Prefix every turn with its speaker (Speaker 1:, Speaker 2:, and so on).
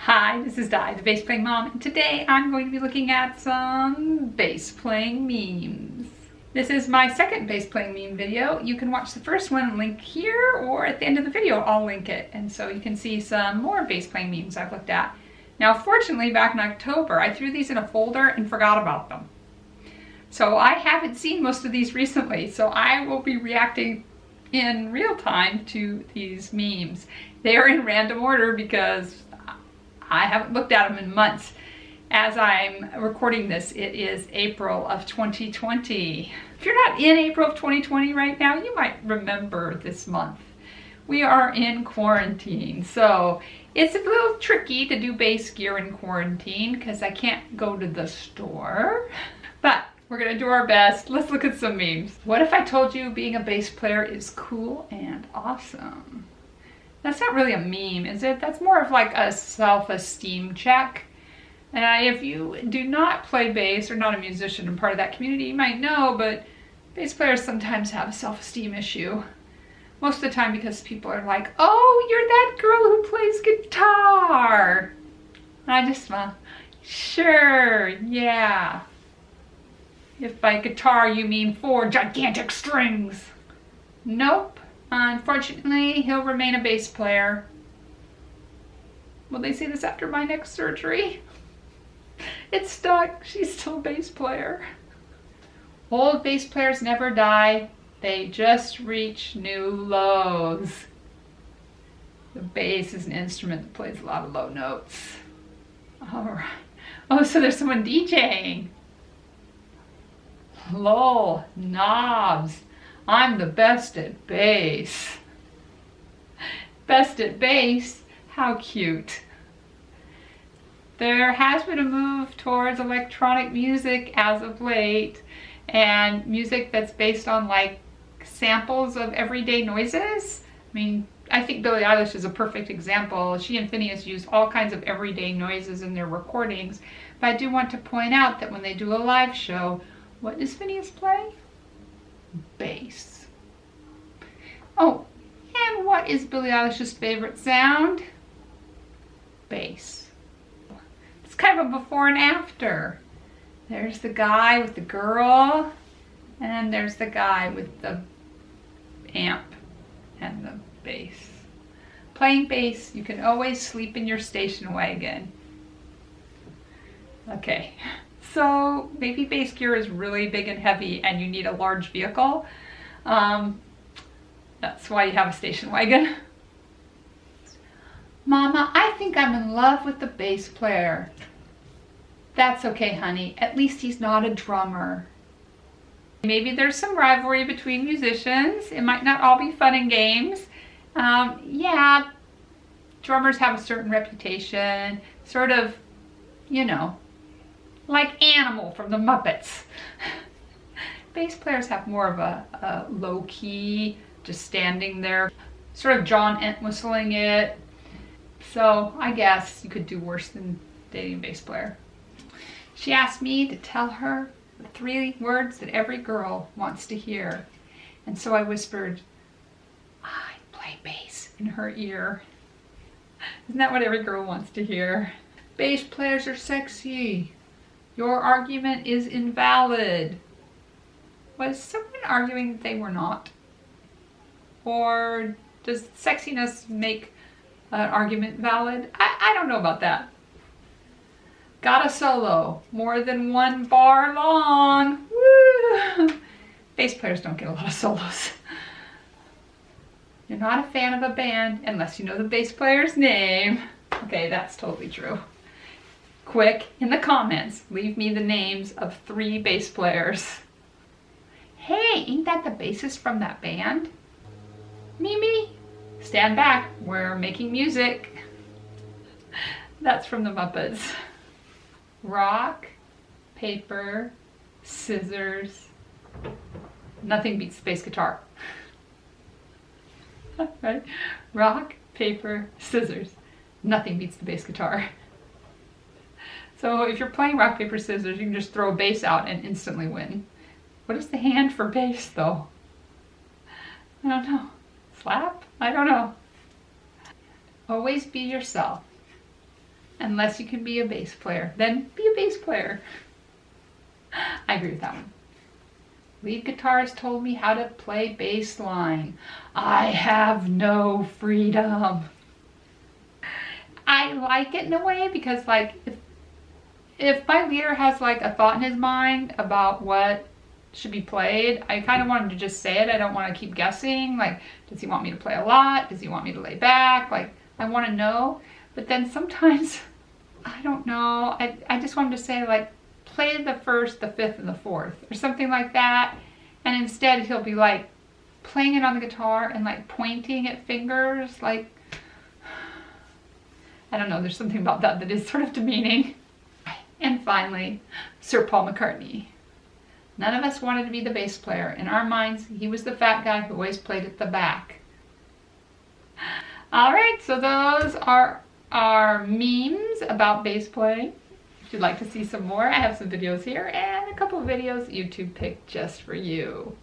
Speaker 1: Hi, this is Di, the bass playing mom, and today I'm going to be looking at some bass playing memes. This is my second bass playing meme video. You can watch the first one, link here, or at the end of the video I'll link it, and so you can see some more bass playing memes I've looked at. Now fortunately back in October I threw these in a folder and forgot about them. So I haven't seen most of these recently, so I will be reacting in real time to these memes. They are in random order because I haven't looked at them in months. As I'm recording this, it is April of 2020. If you're not in April of 2020 right now, you might remember this month. We are in quarantine, so it's a little tricky to do bass gear in quarantine because I can't go to the store. But we're gonna do our best. Let's look at some memes. What if I told you being a bass player is cool and awesome? That's not really a meme, is it? That's more of like a self-esteem check. If you do not play bass or not a musician and part of that community, you might know, but bass players sometimes have a self-esteem issue. Most of the time because people are like, oh, you're that girl who plays guitar. And I just smile, sure, yeah. If by guitar you mean 4 gigantic strings. Nope. Unfortunately, he'll remain a bass player. Will they say this after my next surgery? It's stuck. She's still a bass player. Old bass players never die. They just reach new lows. The bass is an instrument that plays a lot of low notes. All right. Oh, so there's someone DJing. Lol, knobs. I'm the best at bass. Best at bass? How cute. There has been a move towards electronic music as of late, and music that's based on like samples of everyday noises. I mean, I think Billie Eilish is a perfect example. She and Phineas use all kinds of everyday noises in their recordings, but I do want to point out that when they do a live show, what does Phineas play? Bass. Oh, and what is Billie Eilish's favorite sound? Bass. It's kind of a before and after. There's the guy with the girl, and there's the guy with the amp and the bass. Playing bass, you can always sleep in your station wagon. Okay. So maybe bass gear is really big and heavy and you need a large vehicle. That's why you have a station wagon. Mama, I think I'm in love with the bass player. That's okay, honey. At least he's not a drummer. Maybe there's some rivalry between musicians. It might not all be fun and games. Yeah, drummers have a certain reputation, sort of, you know, like Animal from the Muppets. Bass players have more of a low key, just standing there, sort of John Entwistling it. So I guess you could do worse than dating a bass player. She asked me to tell her the 3 words that every girl wants to hear. And so I whispered, I play bass, in her ear. Isn't that what every girl wants to hear? Bass players are sexy. Your argument is invalid. Was someone arguing that they were not? Or does sexiness make an argument valid? I don't know about that. Got a solo, more than 1 bar long. Woo! Bass players don't get a lot of solos. You're not a fan of a band unless you know the bass player's name. Okay, that's totally true. Quick, in the comments, leave me the names of 3 bass players. Hey, ain't that the bassist from that band? Mimi, stand back, we're making music. That's from the Muppets. Rock, paper, scissors. Nothing beats the bass guitar. Right? Rock, paper, scissors. Nothing beats the bass guitar. So if you're playing rock, paper, scissors, you can just throw a bass out and instantly win. What is the hand for bass, though? I don't know. Slap? I don't know. Always be yourself. Unless you can be a bass player, then be a bass player. I agree with that one. Lead guitarist told me how to play bass line. I have no freedom. I like it in a way because like if my leader has like a thought in his mind about what should be played, I kind of want him to just say it. I don't want to keep guessing. Like, does he want me to play a lot? Does he want me to lay back? Like, I want to know. But then sometimes, I don't know. I just want him to say like, play the first, the fifth, and the fourth, or something like that. And instead he'll be like playing it on the guitar and like pointing at fingers. Like, I don't know, there's something about that that is sort of demeaning. And finally, Sir Paul McCartney. None of us wanted to be the bass player. In our minds, he was the fat guy who always played at the back. All right, so those are our memes about bass playing. If you'd like to see some more, I have some videos here and a couple of videos YouTube picked just for you.